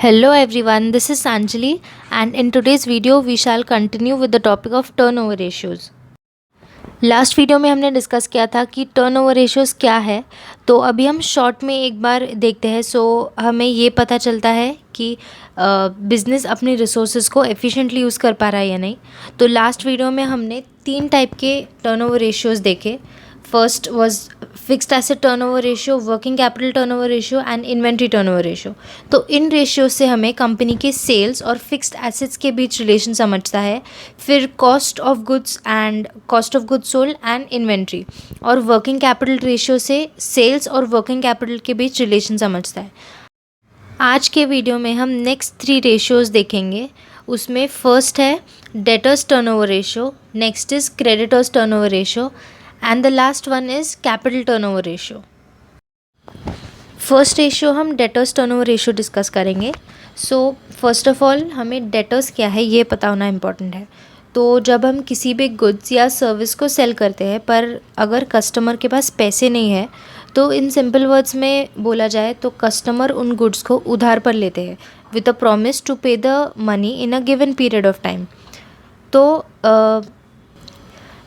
Hello everyone, this is Sanjali and in today's video we shall continue with the topic of turnover ratios. Last video में हमने discuss किया था कि turnover ratios क्या है। तो अभी हम शॉर्ट में एक बार देखते हैं। हमें ये पता चलता है कि बिज़नेस अपने रिसोर्सेज को एफिशिएंटली यूज़ कर पा रहा है या नहीं। तो लास्ट वीडियो में हमने 3 टाइप के टर्नओवर रेशियोज़ देखे। First was fixed asset turnover ratio, working capital turnover ratio and inventory turnover ratio. तो इन रेशियो से हमें कंपनी के सेल्स और फिक्स्ड एसेट्स के बीच रिलेशन समझता है। फिर cost of goods sold and inventory, और वर्किंग कैपिटल रेशियो से सेल्स और वर्किंग कैपिटल के बीच रिलेशन समझता है। आज के वीडियो में हम नेक्स्ट 3 रेशियोज़ देखेंगे। उसमें फर्स्ट है debtors turnover ratio, next is creditors turnover ratio and the last one is capital turnover ratio. First ratio हम डेटर्स टर्नओवर रेशियो डिस्कस करेंगे। फर्स्ट ऑफ ऑल हमें डेटर्स क्या है ये पता होना इम्पॉर्टेंट है। तो जब हम किसी भी गुड्स या सर्विस को सेल करते हैं पर अगर कस्टमर के पास पैसे नहीं है, तो इन सिंपल वर्ड्स में बोला जाए तो कस्टमर उन गुड्स को उधार पर लेते हैं with a promise to pay the money in a given period of time. तो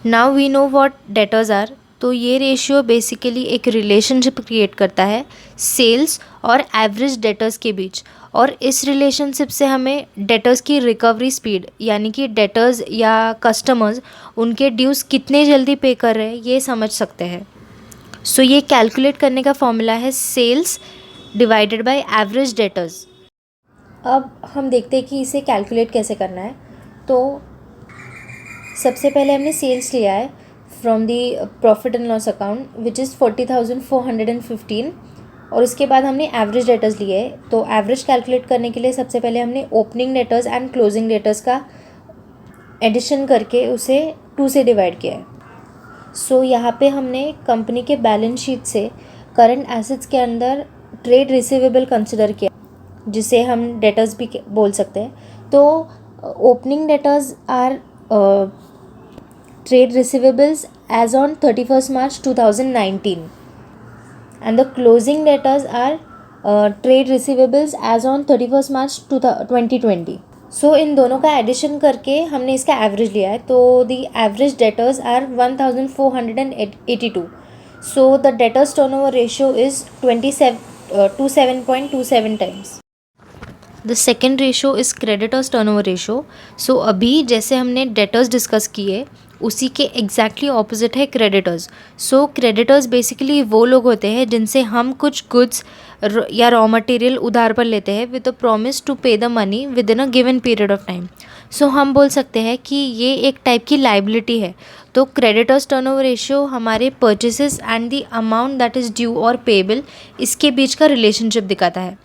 now we know what debtors are. तो ये रेशियो बेसिकली एक रिलेशनशिप क्रिएट करता है सेल्स और एवरेज डेटर्स के बीच, और इस रिलेशनशिप से हमें डेटर्स की रिकवरी स्पीड, यानी कि डेटर्स या कस्टमर्स उनके ड्यूज़ कितने जल्दी पे कर रहे हैं ये समझ सकते हैं। ये कैलकुलेट करने का फॉर्मूला है sales divided by average debtors. अब हम देखते हैं कि इसे कैलकुलेट कैसे करना है। तो सबसे पहले हमने सेल्स लिया है from the profit and loss account which is 40,415, और उसके बाद हमने एवरेज डेटर्स लिए है। तो एवरेज कैलकुलेट करने के लिए सबसे पहले हमने opening debtors and closing debtors का एडिशन करके उसे 2 से डिवाइड किया है। यहाँ पे हमने कंपनी के बैलेंस शीट से करंट एसेट्स के अंदर ट्रेड रिसीवेबल कंसिडर किया, जिसे हम डेटर्स भी बोल सकते हैं। तो opening debtors are trade receivables as on 31st March 2019 and the closing debtors are trade receivables as on 31st March 2020. इन दोनों का एडिशन करके हमने इसका एवरेज लिया है। तो the average debtors are 1482। The debtors turnover ratio is 27.27 times. The second ratio is creditors turnover ratio. अभी जैसे हमने डेटर्स डिस्कस किए उसी के एग्जैक्टली ऑपोजिट है क्रेडिटर्स। क्रेडिटर्स बेसिकली वो लोग होते हैं जिनसे हम कुछ गुड्स या रॉ मटेरियल उधार पर लेते हैं with a promise to pay the money with in a given period of time. हम बोल सकते हैं कि ये एक टाइप की लाइबिलिटी है। तो क्रेडिटर्स टर्नओवर रेशियो हमारे purchases and the amount that is due और पेबल इसके बीच का रिलेशनशिप दिखाता है।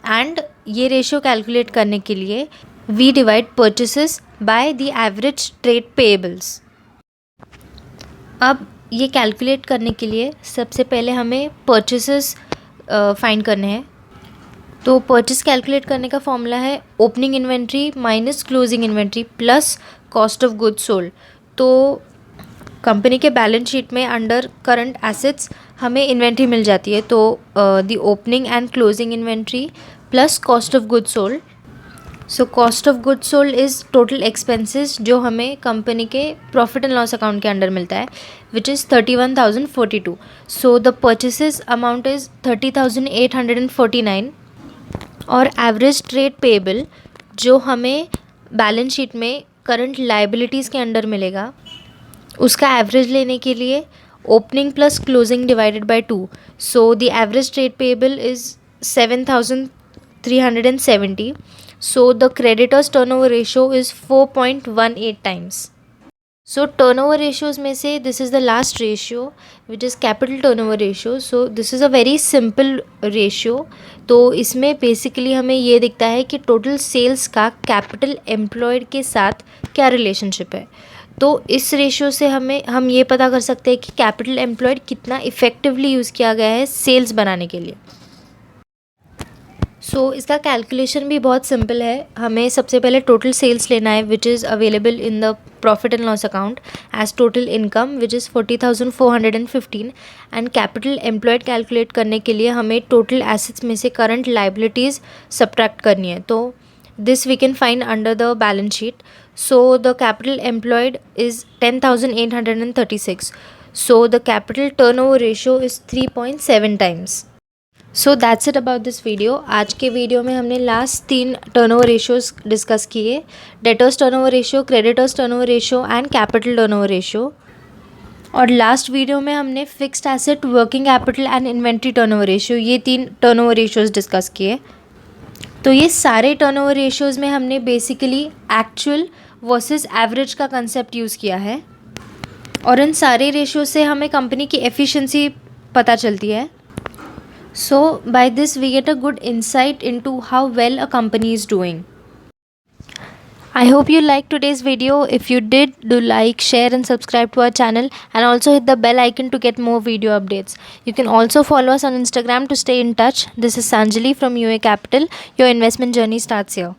एंड ये रेशियो कैलकुलेट करने के लिए we divide purchases by the average trade payables. अब ये कैलकुलेट करने के लिए सबसे पहले हमें परचेसेस फाइंड करने हैं। तो परचेस कैलकुलेट करने का फॉर्मूला है opening inventory minus closing inventory plus cost of goods sold. तो कंपनी के बैलेंस शीट में अंडर करंट एसेट्स हमें इन्वेंट्री मिल जाती है। तो the opening and closing inventory plus cost of goods sold. Cost of goods sold is total expenses जो हमें company के प्रॉफिट एंड लॉस अकाउंट के अंडर मिलता है which is 31,042। The purchases amount is 30,849, और एवरेज ट्रेड पेएबल जो हमें balance sheet में करंट लाइबिलिटीज़ के अंडर मिलेगा उसका एवरेज लेने के लिए opening plus closing divided by 2। The average trade payable is 7,370। The creditors turnover ratio is 4.18 times. Turnover ratios में से this is the last ratio which is capital turnover ratio. This is a very simple ratio. तो इसमें basically हमें ये दिखता है कि total sales का कैपिटल एम्प्लॉयड के साथ क्या रिलेशनशिप है। तो इस रेशियो से हम ये पता कर सकते हैं कि कैपिटल एम्प्लॉयड कितना इफ़ेक्टिवली यूज़ किया गया है सेल्स बनाने के लिए। इसका कैलकुलेशन भी बहुत सिंपल है। हमें सबसे पहले टोटल सेल्स लेना है which is available in the profit and loss account as total income which is 40,415 and capital employed calculate करने के लिए हमें टोटल एसेट्स में से करंट लाइबिलिटीज़ सब्ट्रैक्ट करनी है। तो this we can find under the balance sheet. So the capital employed is 10,836. So the capital turnover ratio is 3.7 times. So that's it about this video. आज के video में हमने last 3 turnover ratios discuss किए, debtors turnover ratio, creditors turnover ratio and capital turnover ratio. और last video में हमने fixed asset, working capital and inventory turnover ratio, ये 3 turnover ratios discuss किए। तो ये सारे टर्नओवर रेशियोज़ में हमने बेसिकली एक्चुअल वर्सेस एवरेज का कंसेप्ट यूज़ किया है और इन सारे रेशियो से हमें कंपनी की एफिशिएंसी पता चलती है। So by this we get a good insight into how well a company is doing. I hope you liked today's video. If you did, do like, share and subscribe to our channel and also hit the bell icon to get more video updates. You can also follow us on Instagram to stay in touch. This is Sanjali from UA Capital. Your investment journey starts here.